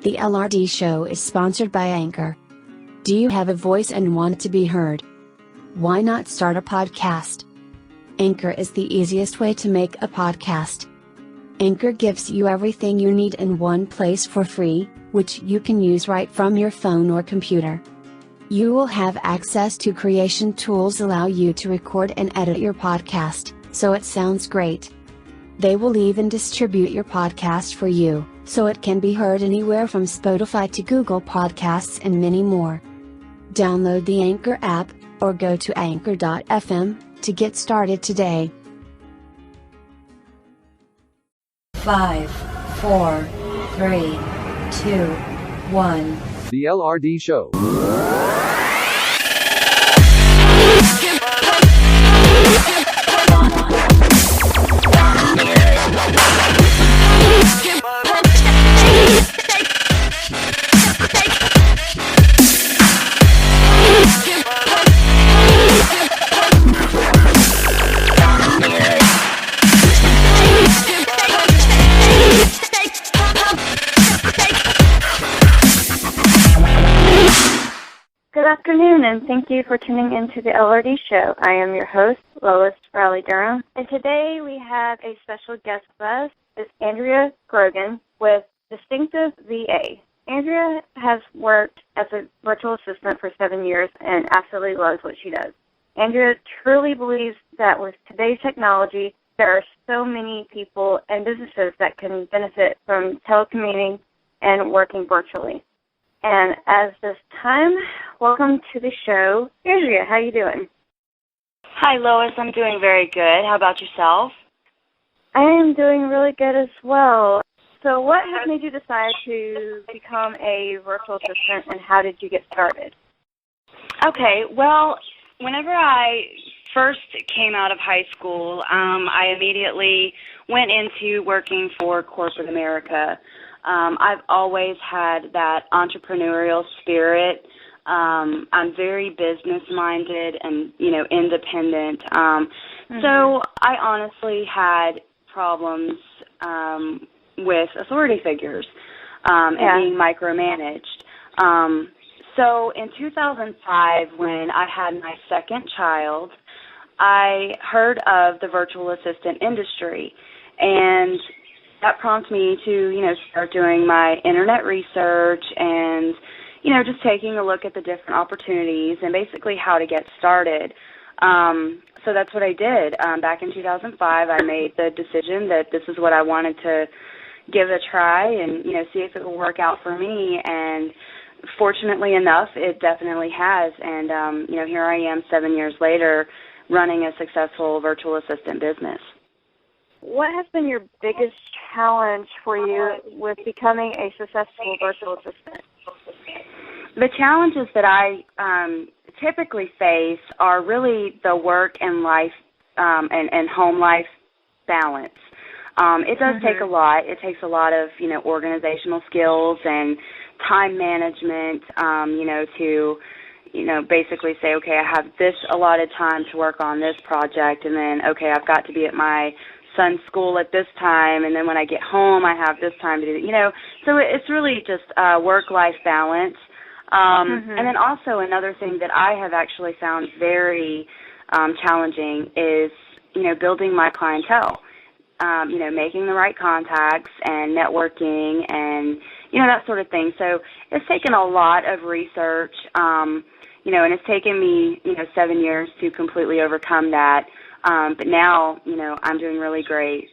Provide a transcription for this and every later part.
The LRD Show is sponsored by Anchor. Do you have a voice and want to be heard? Why not start a podcast? Anchor is the easiest way to make a podcast. Anchor gives you everything you need in one place for free, which you can use right from your phone or computer. You will have access to creation tools allow you to record and edit your podcast, so it sounds great. They will even distribute your podcast for you, so it can be heard anywhere from Spotify to Google Podcasts and many more. Download the Anchor app, or go to anchor.fm, to get started today. 5, 4, 3, 2, 1. The LRD Show. Good afternoon, and thank you for tuning into the LRD Show. I am your host, Lois from Durham, and today we have a special guest with us. It's Andrea Grogan with Distinctive VA. Andrea has worked as a virtual assistant for 7 years and absolutely loves what she does. Andrea truly believes that with today's technology, there are so many people and businesses that can benefit from telecommuting and working virtually. And as this time, welcome to the show. Andrea, how you doing? Hi, Lois. I'm doing very good. How about yourself? I am doing really good as well. So what has made you decide to become a virtual assistant, and how did you get started? Okay, well, whenever I first came out of high school, I immediately went into working for corporate America. I've always had that entrepreneurial spirit. I'm very business-minded and, independent. So I honestly had problems with authority figures and being micromanaged. So in 2005, when I had my second child, I heard of the virtual assistant industry, and that prompted me to, start doing my internet research and, just taking a look at the different opportunities and basically how to get started. So that's what I did. Back in 2005, I made the decision that this is what I wanted to give a try and, see if it will work out for me. And fortunately enough, it definitely has. And, here I am 7 years later running a successful virtual assistant business. What has been your biggest challenge for you with becoming a successful virtual assistant? The challenges that I typically face are really the work and life and home life balance. It does take a lot. It takes a lot of, organizational skills and time management, to, basically say, okay, I have this allotted time to work on this project, and then, okay, I've got to be at my son's school at this time, and then when I get home, I have this time to do, so it's really just work-life balance. And then also another thing that I have actually found very challenging is, building my clientele, making the right contacts and networking and, that sort of thing. So it's taken a lot of research, and it's taken me, 7 years to completely overcome that. But now, I'm doing really great.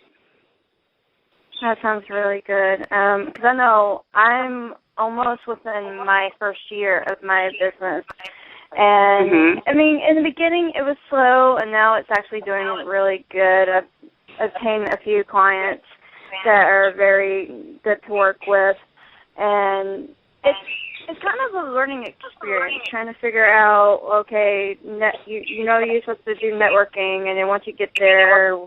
That sounds really good. Because I know I'm almost within my first year of my business. And, I mean, in the beginning it was slow, and now it's actually doing really good. I've obtained a few clients that are very good to work with. And it's kind of a learning experience, trying to figure out, okay, you're supposed to do networking, and then once you get there,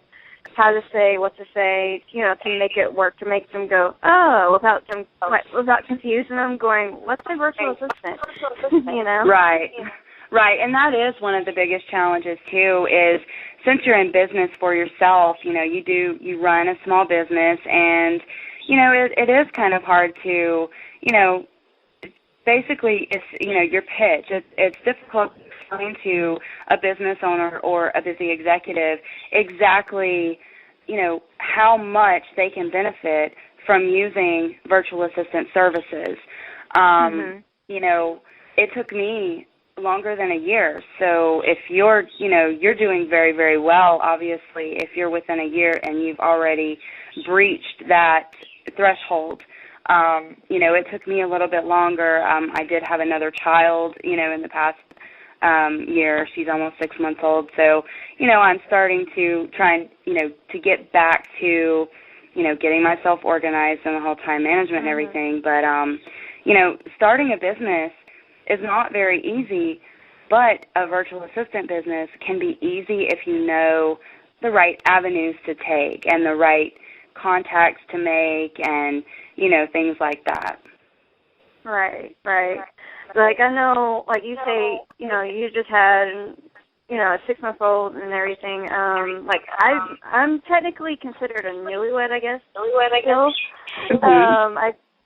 how to say, what to say, to make it work, to make them go, oh, without confusing them, going, what's a virtual assistant? Right, and that is one of the biggest challenges, too, is since you're in business for yourself, you run a small business, and, it is kind of hard to, basically it's, your pitch. It's difficult to explain to a business owner or a busy executive exactly, how much they can benefit from using virtual assistant services. It took me longer than a year. So if you're doing very, very well, obviously, if you're within a year and you've already breached that threshold, it took me a little bit longer. I did have another child, in the past year. She's almost 6 months old. So, I'm starting to try and, to get back to, getting myself organized and the whole time management and everything. But, starting a business is not very easy, but a virtual assistant business can be easy if you know the right avenues to take and the right contacts to make and, things like that. Right. Like, I know, like you say, you just had, a 6-month-old and everything. Like, I'm technically considered a newlywed, I guess.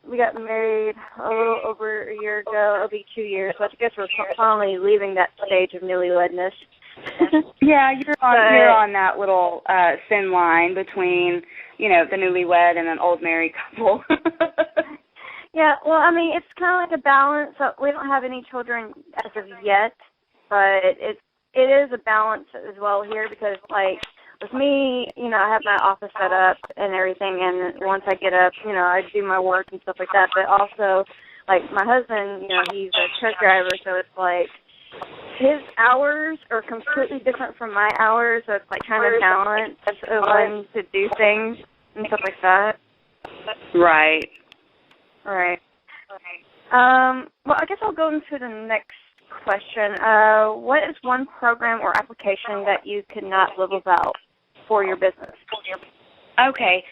We got married a little over a year ago. It'll be 2 years. So I guess we're finally leaving that stage of newlywedness. Yeah, you're on that little thin line between, the newlywed and an old married couple. Yeah, well, I mean, it's kind of like a balance. So we don't have any children as of yet, but it is a balance as well here because, like, with me, I have my office set up and everything, and once I get up, I do my work and stuff like that. But also, like, my husband, he's a truck driver, so it's like his hours are completely different from my hours, so it's like trying to balance when to do things and stuff like that. Right. Well, I guess I'll go into the next question. What is one program or application that you could not live without for your business? Okay.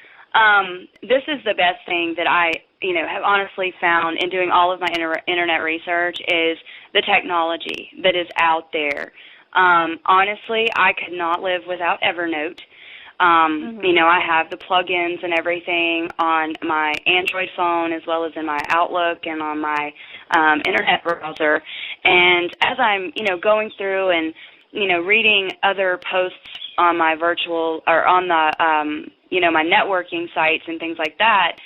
This is the best thing that I, have honestly found in doing all of my internet research is the technology that is out there. Honestly, I could not live without Evernote. I have the plugins and everything on my Android phone as well as in my Outlook and on my internet browser. And as I'm, going through and, reading other posts on my virtual or on the, my networking sites and things like that,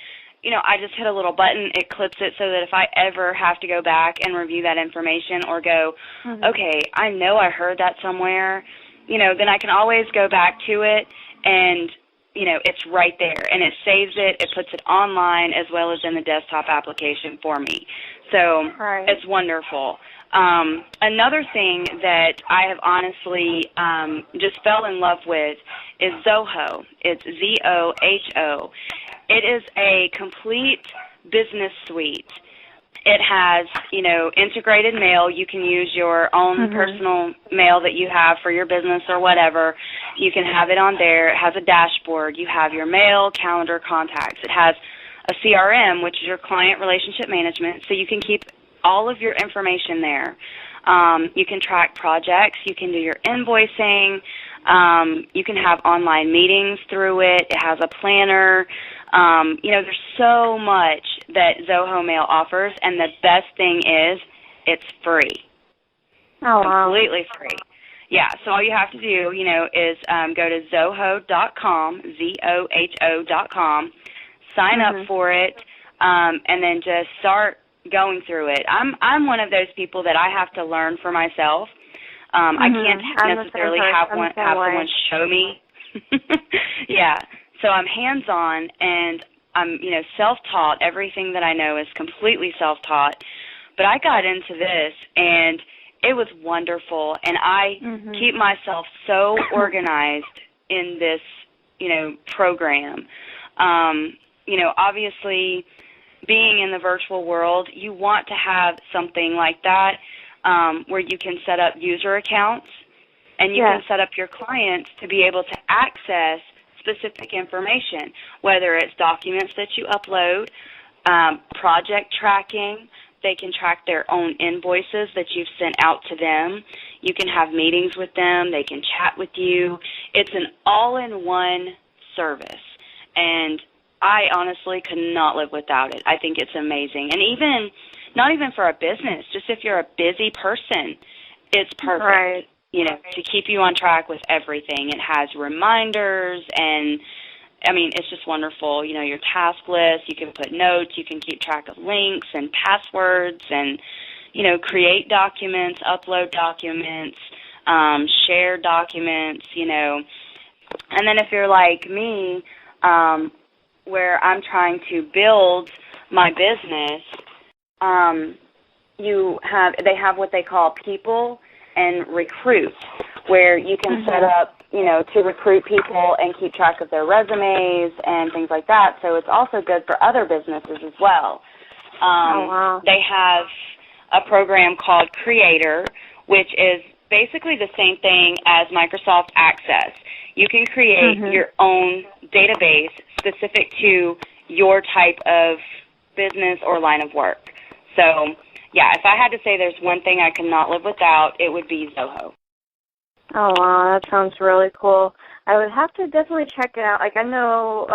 I just hit a little button, it clips it so that if I ever have to go back and review that information or go, okay, I know I heard that somewhere, then I can always go back to it and, it's right there. And it saves it, it puts it online as well as in the desktop application for me. So It's wonderful. Another thing that I have honestly just fell in love with is Zoho. It's Zoho. It is a complete business suite. It has, integrated mail. You can use your own personal mail that you have for your business or whatever. You can have it on there. It has a dashboard. You have your mail, calendar, contacts. It has a CRM, which is your client relationship management, so you can keep all of your information there. You can track projects. You can do your invoicing. You can have online meetings through it. It has a planner. There's so much that Zoho Mail offers, and the best thing is it's free. Oh, wow. Completely free. Yeah, so all you have to do, is go to Zoho.com, Zoho.com, sign up for it, and then just start going through it. I'm one of those people that I have to learn for myself. I can't necessarily have someone show me. Yeah, so I'm hands-on, and I'm, self-taught. Everything that I know is completely self-taught. But I got into this, and it was wonderful, and I keep myself so organized in this, program. Obviously, being in the virtual world, you want to have something like that where you can set up user accounts, and you can set up your clients to be able to access specific information, whether it's documents that you upload, project tracking. They can track their own invoices that you've sent out to them. You can have meetings with them. They can chat with you. It's an all-in-one service. And, I honestly could not live without it. I think it's amazing. And even, not even for a business, just if you're a busy person, it's perfect. Right. You know, to keep you on track with everything. It has reminders and, I mean, it's just wonderful. You know, your task list, you can put notes, you can keep track of links and passwords and, you know, create documents, upload documents, share documents, you know. And then if you're like me, where I'm trying to build my business, they have what they call people and recruit, where you can set up, you know, to recruit people and keep track of their resumes and things like that. So it's also good for other businesses as well. They have a program called Creator, which is basically the same thing as Microsoft Access. You can create your own database specific to your type of business or line of work. So, yeah, if I had to say there's one thing I cannot live without, it would be Zoho. Oh, wow, that sounds really cool. I would have to definitely check it out. Like, I know,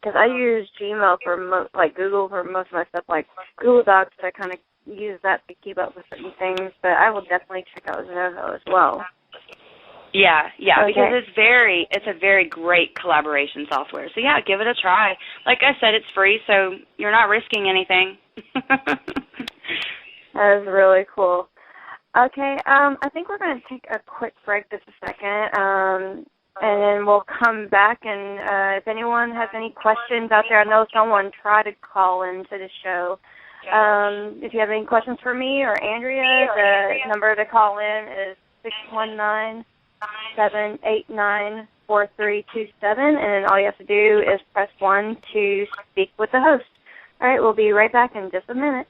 because I use Gmail for, Google for most of my stuff, like Google Docs. I kind of use that to keep up with certain things, but I will definitely check out Zoho as well. Yeah, okay. Because it's a very great collaboration software. So, yeah, give it a try. Like I said, it's free, so you're not risking anything. That is really cool. Okay, I think we're going to take a quick break just a second, and then we'll come back, and if anyone has any questions out there, I know someone tried to call into the show. If you have any questions for me or Andrea, the number to call in is 619-789-4327, and then all you have to do is press 1 to speak with the host. All right, we'll be right back in just a minute.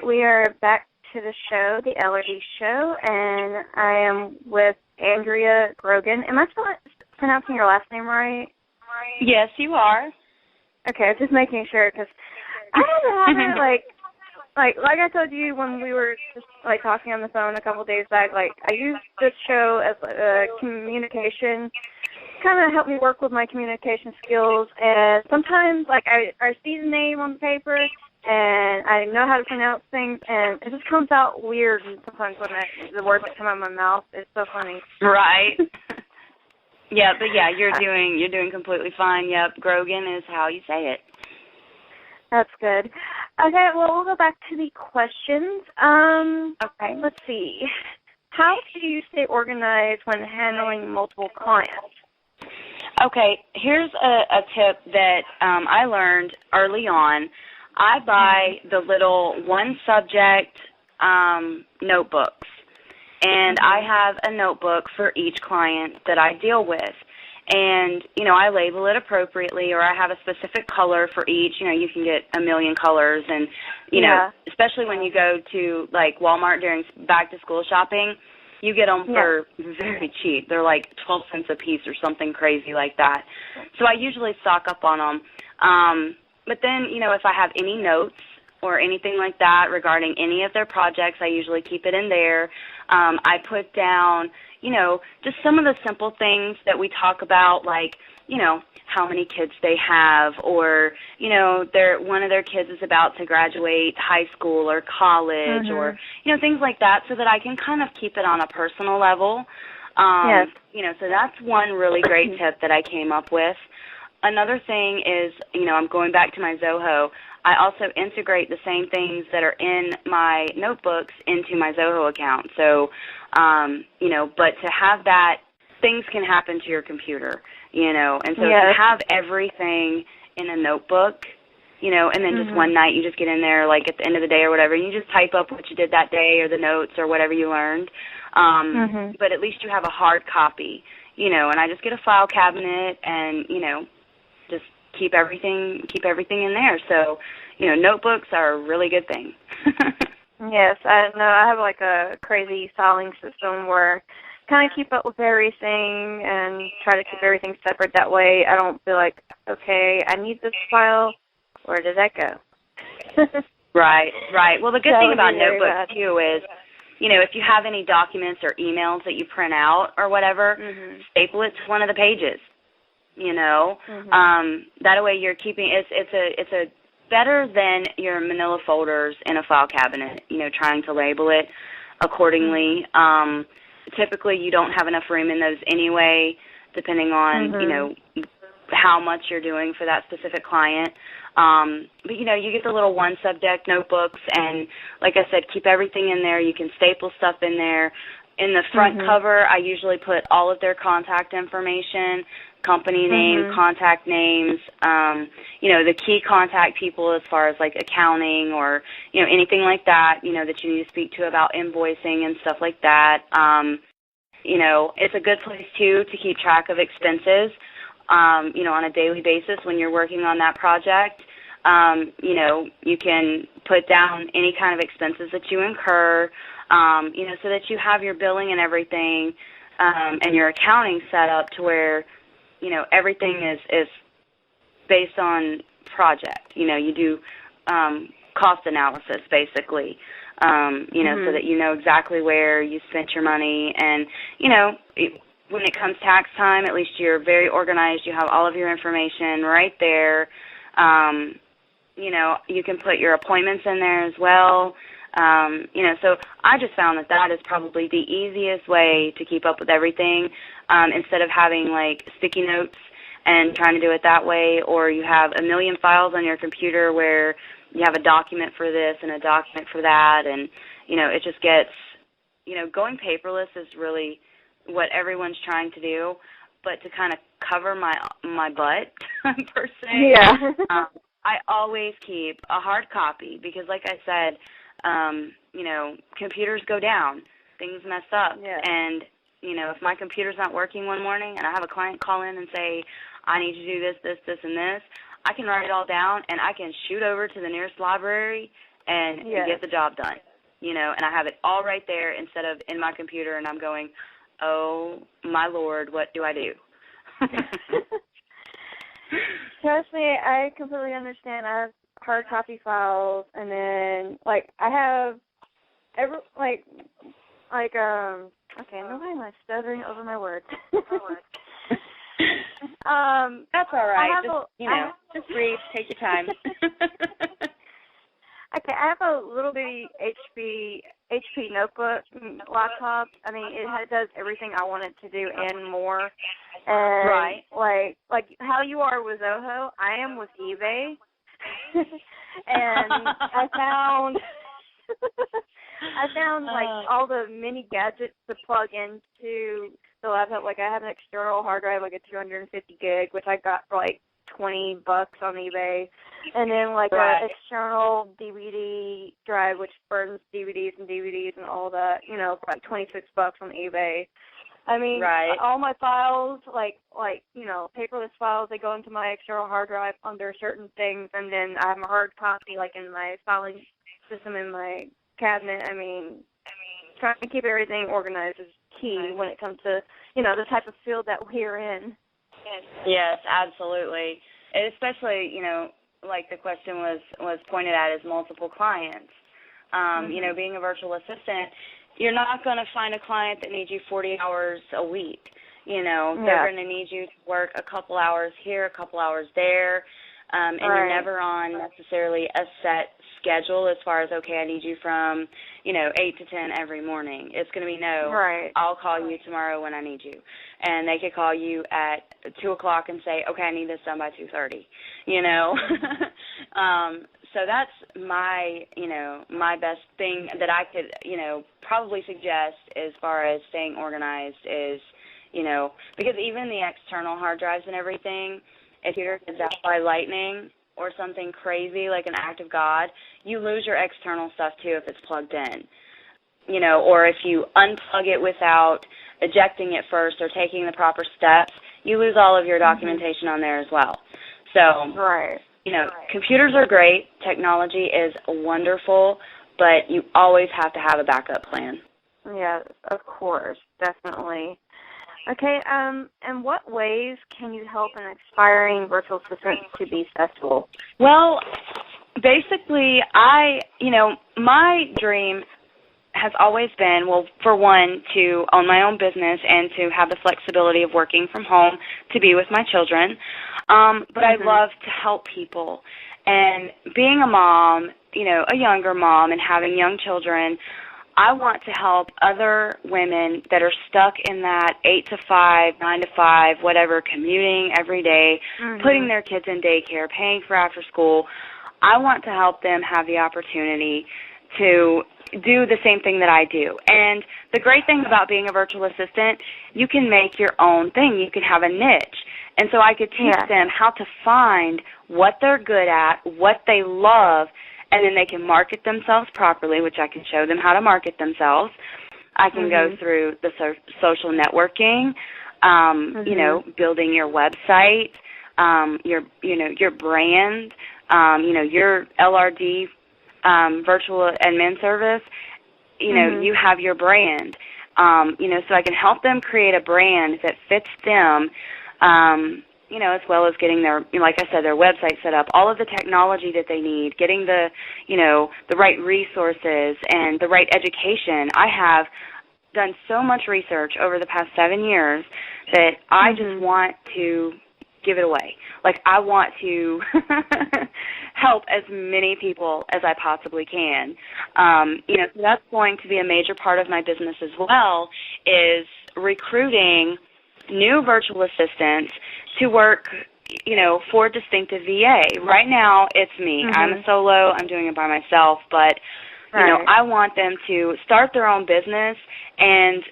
We are back to the show, the LRD Show, and I am with Andrea Grogan. Am I still pronouncing your last name right? Yes, you are. Okay, I was just making sure, because I don't have it, like I told you when we were just, talking on the phone a couple days back, I use this show as communication, kind of help me work with my communication skills, and sometimes, I see the name on the paper, and I know how to pronounce things, and it just comes out weird sometimes when the words that come out of my mouth. It's so funny. Right. Yeah, but yeah, you're doing completely fine. Yep, Grogan is how you say it. That's good. Okay, well, we'll go back to the questions. Okay, let's see. How do you stay organized when handling multiple clients? Okay, here's a tip that I learned early on. I buy the little one-subject notebooks, and I have a notebook for each client that I deal with. And, I label it appropriately, or I have a specific color for each. You can get a million colors, and, especially when you go to, Walmart during back-to-school shopping, you get them for very cheap. They're 12 cents a piece or something crazy like that. So I usually stock up on them. But then, if I have any notes or anything like that regarding any of their projects, I usually keep it in there. I put down, just some of the simple things that we talk about, how many kids they have, or, one of their kids is about to graduate high school or college, or, things like that, so that I can kind of keep it on a personal level. So that's one really great tip that I came up with. Another thing is, I'm going back to my Zoho. I also integrate the same things that are in my notebooks into my Zoho account. So, but to have that, things can happen to your computer, and so to have everything in a notebook, and then just one night you just get in there, at the end of the day or whatever, and you just type up what you did that day or the notes or whatever you learned. But at least you have a hard copy, and I just get a file cabinet and, just keep everything in there. So, notebooks are a really good thing. Yes, I know. I have like a crazy filing system where I kind of keep up with everything and try to keep everything separate. That way I don't feel like, okay, I need this file. Where did that go? Right. Well, the good thing about notebooks, too, is, if you have any documents or emails that you print out or whatever, staple it to one of the pages, That way you're keeping, it's a better than your manila folders in a file cabinet, trying to label it accordingly. Typically you don't have enough room in those anyway, depending on, how much you're doing for that specific client. But, you get the little one subject notebooks, and like I said, keep everything in there. You can staple stuff in there. In the front cover, I usually put all of their contact information, company name, contact names, the key contact people as far as like accounting or, anything like that, that you need to speak to about invoicing and stuff like that. It's a good place, too, to keep track of expenses, on a daily basis when you're working on that project. You can put down any kind of expenses that you incur, so that you have your billing and everything and your accounting set up to where, everything is based on project. You do cost analysis, basically, so that you know exactly where you spent your money. And, when it comes tax time, at least you're very organized. You have all of your information right there. You can put your appointments in there as well. So I just found that is probably the easiest way to keep up with everything, instead of having like sticky notes and trying to do it that way, or you have a million files on your computer where you have a document for this and a document for that, and, it just gets, going paperless is really what everyone's trying to do, but to kind of cover my butt, per se, I always keep a hard copy because, like I said, computers go down, things mess up, and, if my computer's not working one morning and I have a client call in and say, I need to do this, this, this, and this, I can write it all down and I can shoot over to the nearest library and get the job done, and I have it all right there instead of in my computer and I'm going, oh, my Lord, what do I do? Trust me, I completely understand. I have hard copy files, and then, I have okay, why am I stuttering over my words? That's all right. Just breathe, take your time. Okay, I have a little bitty HP notebook laptop. I mean, it does everything I want it to do and more. And like how you are with Zoho, I am with eBay. And I found all the mini gadgets to plug into the laptop. Like, I have an external hard drive, like a 250 gig, which I got for like $20 on eBay, and then an external DVD drive, which burns DVDs and all that, for like $26 on eBay. I mean, all my files, paperless files, they go into my external hard drive under certain things, and then I have a hard copy, in my filing system in my cabinet. I mean, trying to keep everything organized is key when it comes to, the type of field that we're in. Yes, absolutely. And especially, like the question was pointed at, is multiple clients. Being a virtual assistant, you're not going to find a client that needs you 40 hours a week. They're going to need you to work a couple hours here, a couple hours there, and you're never on necessarily a set schedule as far as, okay, I need you from, 8 to 10 every morning. It's going to be I'll call you tomorrow when I need you. And they could call you at 2 o'clock and say, okay, I need this done by 2:30, So that's my, my best thing that I could, probably suggest as far as staying organized is, because even the external hard drives and everything, if you're out by lightning or something crazy like an act of God, you lose your external stuff too if it's plugged in. Or if you unplug it without ejecting it first or taking the proper steps, you lose all of your documentation on there as well. So, right. Computers are great. Technology is wonderful, but you always have to have a backup plan. Yeah, of course, definitely. Okay, and what ways can you help an aspiring virtual assistant to be successful? Well, basically, my dream has always been, well, for one, to own my own business and to have the flexibility of working from home to be with my children. But I love to help people. And being a mom, a younger mom and having young children, I want to help other women that are stuck in that 8 to 5, 9 to 5, whatever, commuting every day, putting their kids in daycare, paying for after school. I want to help them have the opportunity to do the same thing that I do. And the great thing about being a virtual assistant, you can make your own thing. You can have a niche. And so I could teach them how to find what they're good at, what they love, and then they can market themselves properly, which I can show them how to market themselves. I can go through the social networking, building your website, your brand, your LRD virtual admin service. You have your brand. So I can help them create a brand that fits them. As well as getting their, like I said, their website set up, all of the technology that they need, getting the right resources and the right education. I have done so much research over the past 7 years that I just want to give it away. Like, I want to help as many people as I possibly can. So that's going to be a major part of my business as well, is recruiting new virtual assistants to work, for Distinctive VA. Right now, it's me. I'm a solo. I'm doing it by myself. But, I want them to start their own business and,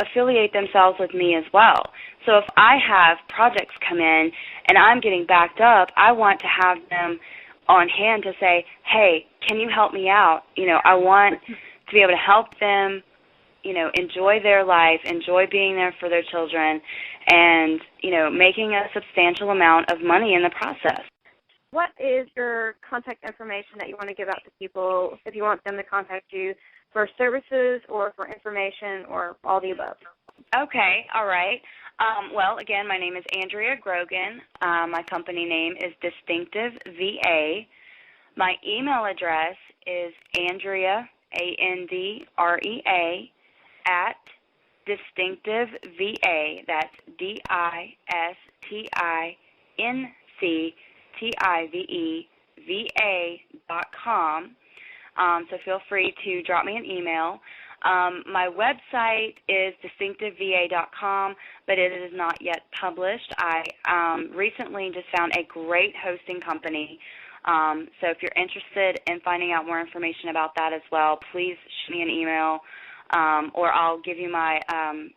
affiliate themselves with me as well. So if I have projects come in and I'm getting backed up, I want to have them on hand to say, hey, can you help me out? I want to be able to help them enjoy their life, enjoy being there for their children, and, making a substantial amount of money in the process. What is your contact information that you want to give out to people if you want them to contact you for services or for information or all the above? Okay, all right. Well, again, my name is Andrea Grogan. My company name is Distinctive VA. My email address is Andrea, ANDREA, at Distinctive VA. That's DISTINCTIVE VA.com. So feel free to drop me an email. My website is distinctiveva.com, but it is not yet published. I recently just found a great hosting company. So if you're interested in finding out more information about that as well, please shoot me an email, or I'll give you my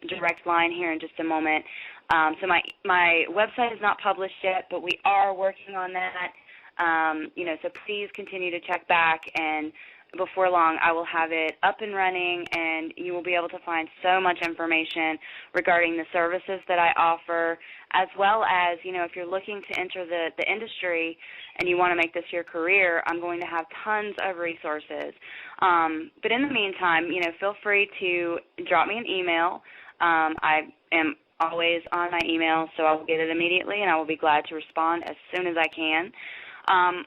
direct line here in just a moment. So my website is not published yet, but we are working on that. So please continue to check back, and before long I will have it up and running, and you will be able to find so much information regarding the services that I offer, as well as, if you're looking to enter the industry and you want to make this your career, I'm going to have tons of resources. But in the meantime, feel free to drop me an email. I am always on my email, so I will get it immediately, and I will be glad to respond as soon as I can.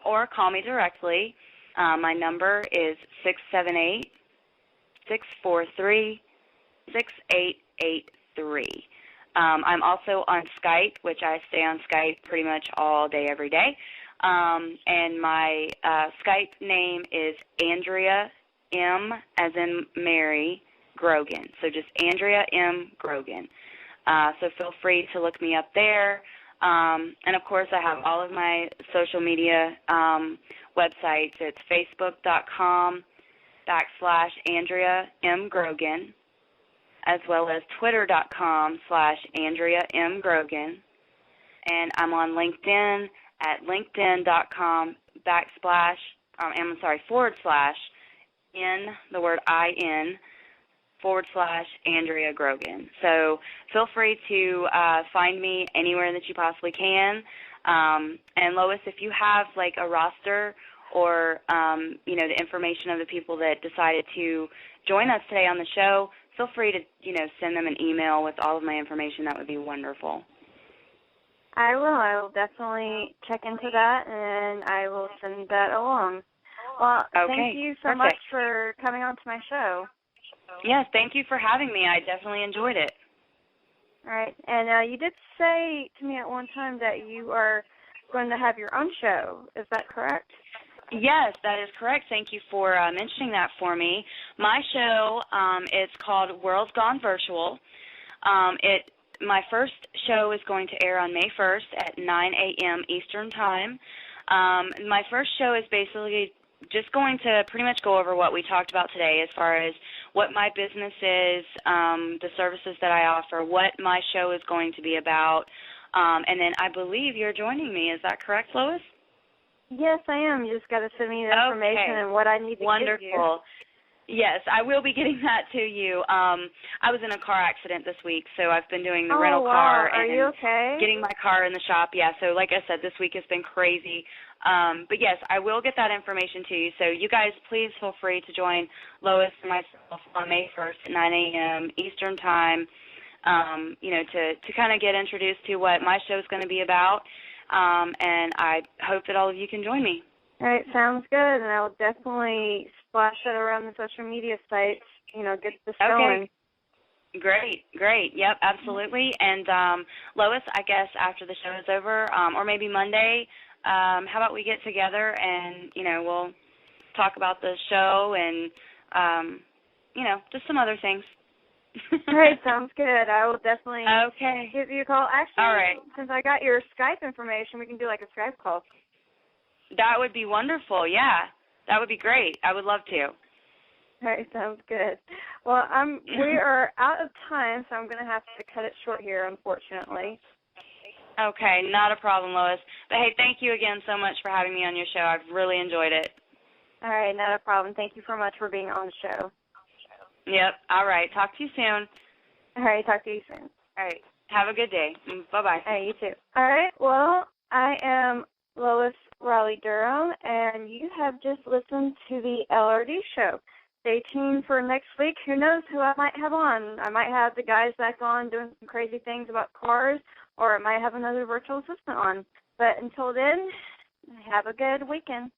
Or call me directly. My number is 678-643-6883. I'm also on Skype, which I stay on Skype pretty much all day, every day. And my Skype name is Andrea M, as in Mary, Grogan. So just Andrea M. Grogan. So feel free to look me up there. And, of course, I have all of my social media websites. It's facebook.com/Andrea M. Grogan, as well as twitter.com/Andrea M. Grogan. And I'm on LinkedIn at linkedin.com / /in, the word IN, /Andrea Grogan. So feel free to find me anywhere that you possibly can. And Lois, if you have like a roster or, the information of the people that decided to join us today on the show, feel free to, send them an email with all of my information. That would be wonderful. I will definitely check into that, and I will send that along. Well, thank you so much for coming on to my show. Yes, thank you for having me. I definitely enjoyed it. All right. And you did say to me at one time that you are going to have your own show. Is that correct? Yes, that is correct. Thank you for mentioning that for me. My show is called World's Gone Virtual. My first show is going to air on May 1st at 9 a.m. Eastern Time. My first show is basically just going to pretty much go over what we talked about today as far as what my business is, the services that I offer, what my show is going to be about, and then I believe you're joining me. Is that correct, Lois? Yes, I am. You just got to send me the information and what I need to give you. Wonderful. Yes, I will be getting that to you. I was in a car accident this week, so I've been doing the rental car and you okay? getting my car in the shop. Yeah, so like I said, this week has been crazy. But yes, I will get that information to you. So you guys, please feel free to join Lois and myself on May 1st at 9 a.m. Eastern Time, to kind of get introduced to what my show is going to be about. And I hope that all of you can join me. All right, sounds good, and I will definitely splash it around the social media sites, get this going. Great. Yep, absolutely. And Lois, I guess after the show is over, or maybe Monday, how about we get together and, we'll talk about the show and, just some other things. All right, sounds good. I will definitely give you a call. Actually, all right. Since I got your Skype information, we can do like a Skype call. That would be wonderful, yeah. That would be great. I would love to. All right, sounds good. Well, we are out of time, so I'm going to have to cut it short here, unfortunately. Okay, not a problem, Lois. But, hey, thank you again so much for having me on your show. I've really enjoyed it. All right, not a problem. Thank you so much for being on the show. Yep, all right. Talk to you soon. All right, talk to you soon. All right, have a good day. Bye-bye. All right, you too. All right, well, I am Lois Raleigh Durham, and you have just listened to the LRD Show. Stay tuned for next week. Who knows who I might have on. I might have the guys back on doing some crazy things about cars, or I might have another virtual assistant on. But until then, have a good weekend.